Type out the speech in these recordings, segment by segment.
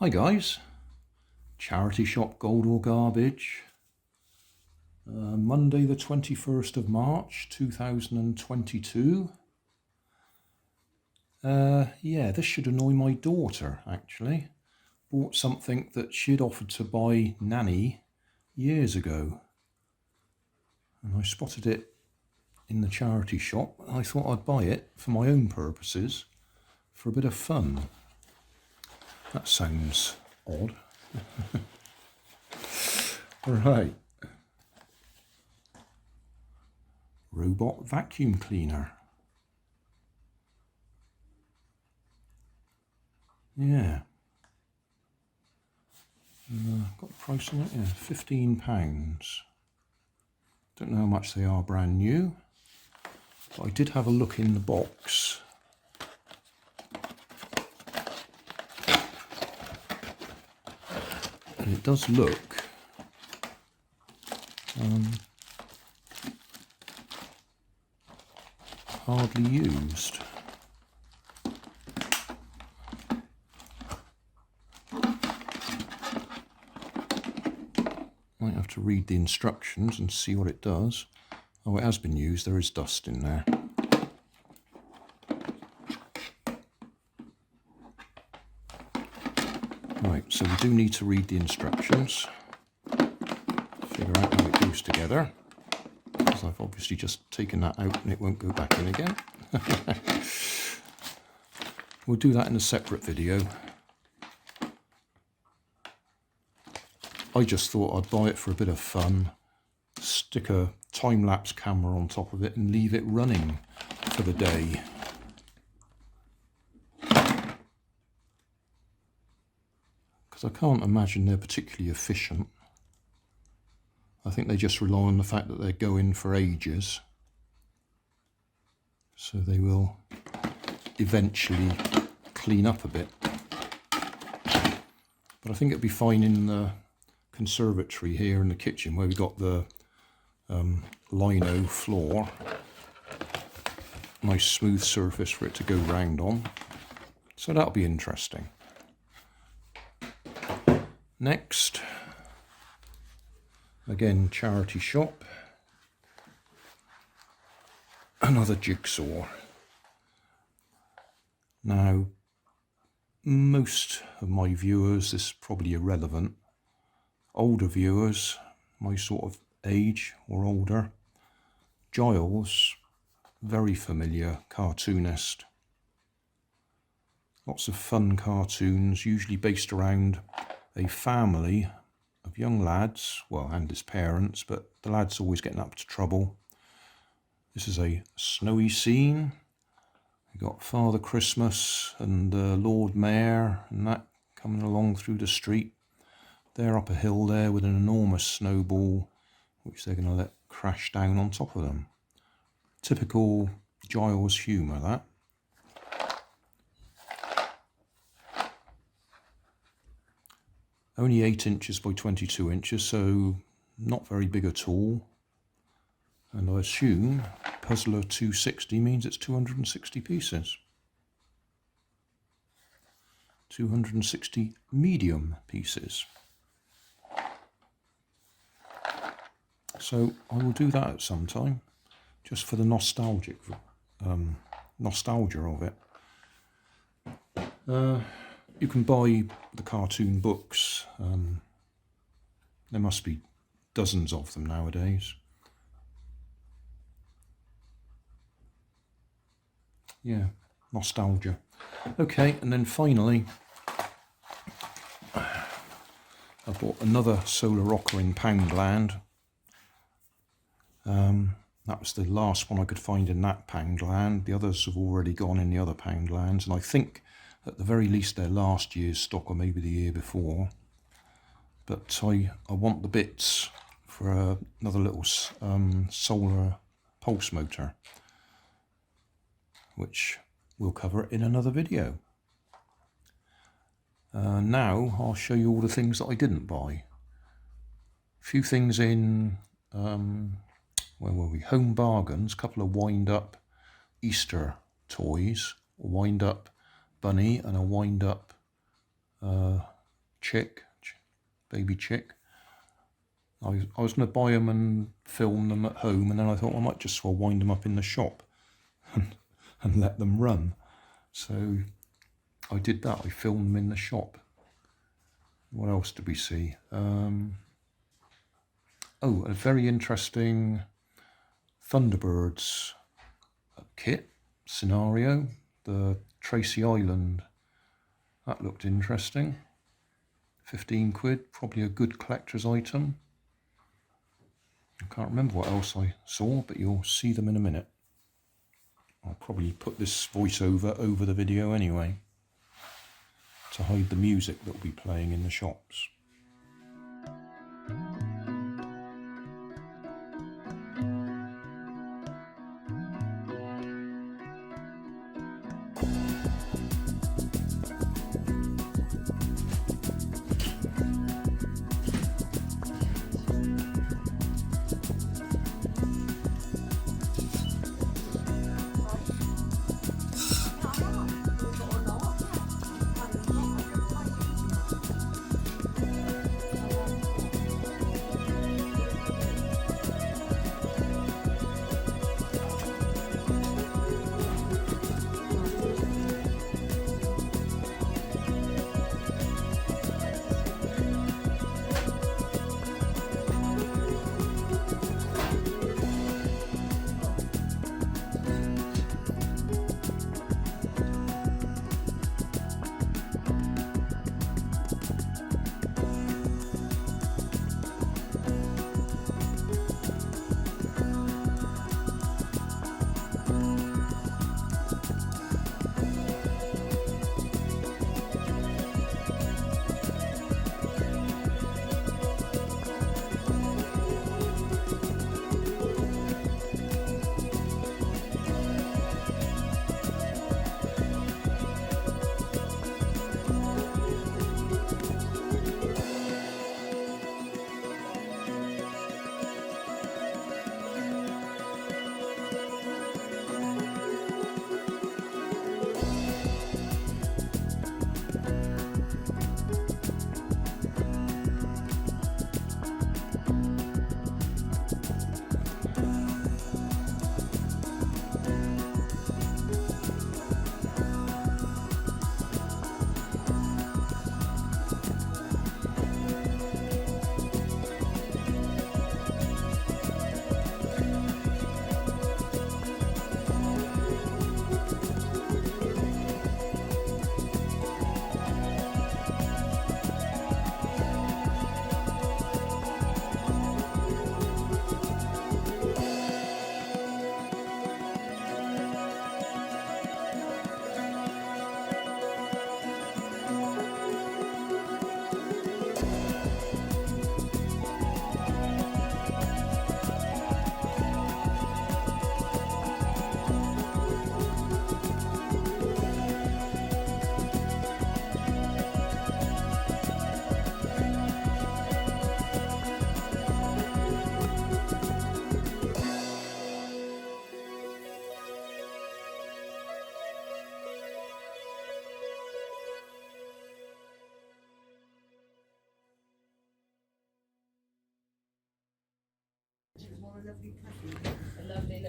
Hi guys, charity shop gold or garbage. Monday the 21st of March 2022. Yeah, this should annoy my daughter actually. Bought something that she'd offered to buy Nanny years ago. And I spotted it in the charity shop. I thought I'd buy it for my own purposes, for a bit of fun. That sounds odd. Right. Robot vacuum cleaner. Yeah. Got the price on it? Yeah, £15. Don't know how much they are brand new, but I did have a look in the box. And it does look hardly used. Might have to read the instructions and see what it does. Oh, it has been used. There is dust in there. Right, so we do need to read the instructions. Figure out how it goes together. Because I've obviously just taken that out and it won't go back in again. We'll do that in a separate video. I just thought I'd buy it for a bit of fun, stick a time-lapse camera on top of it and leave it running for the day. Because I can't imagine they're particularly efficient. I think they just rely on the fact that they're going for ages. So they will eventually clean up a bit. But I think it'd be fine in the conservatory here in the kitchen where we got the lino floor. Nice smooth surface for it to go round on. So that'll be interesting. Next, again, charity shop. Another jigsaw. Now, most of my viewers, this is probably irrelevant. Older viewers, my sort of age or older. Giles, very familiar cartoonist. Lots of fun cartoons, usually based around a family of young lads, well, and his parents, but the lad's always getting up to trouble. This is a snowy scene. We've got Father Christmas and the Lord Mayor and that coming along through the street. They're up a hill there with an enormous snowball, which they're going to let crash down on top of them. Typical Giles humour, that. Only 8 inches by 22 inches, so not very big at all. And I assume Puzzler 260 means it's 260 pieces. 260 medium pieces. So I will do that at some time, just for the nostalgia of it. You can buy the cartoon books. There must be dozens of them nowadays. Yeah, nostalgia. Okay, and then finally, I bought another solar rocker in Poundland. That was the last one I could find in that Poundland. The others have already gone in the other Poundlands, and I think at the very least they're last year's stock or maybe the year before. But I want the bits for another little solar pulse motor, which we'll cover in another video. Now I'll show you all the things that I didn't buy. A few things in, where were we? Home Bargains, a couple of wind-up Easter toys, a wind-up bunny and a wind-up baby chick. I was going to buy them and film them at home, and then I thought I might just as well wind them up in the shop and let them run. So I did that. I filmed them in the shop. What else did we see? Oh, a very interesting Thunderbirds kit scenario, the Tracy Island. That looked interesting. 15 quid, probably a good collector's item. I can't remember what else I saw, but you'll see them in a minute. I'll probably put this voiceover over the video anyway, to hide the music that will be playing in the shops.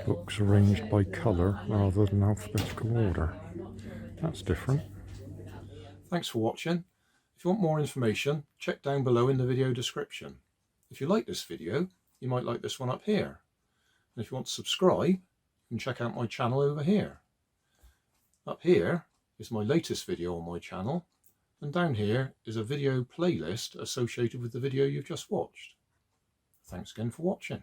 Books arranged by colour rather than alphabetical order. That's different. Thanks for watching. If you want more information, check down below in the video description. If you like this video, you might like this one up here. And if you want to subscribe, you can check out my channel over here. Up here is my latest video on my channel, and down here is a video playlist associated with the video you've just watched. Thanks again for watching.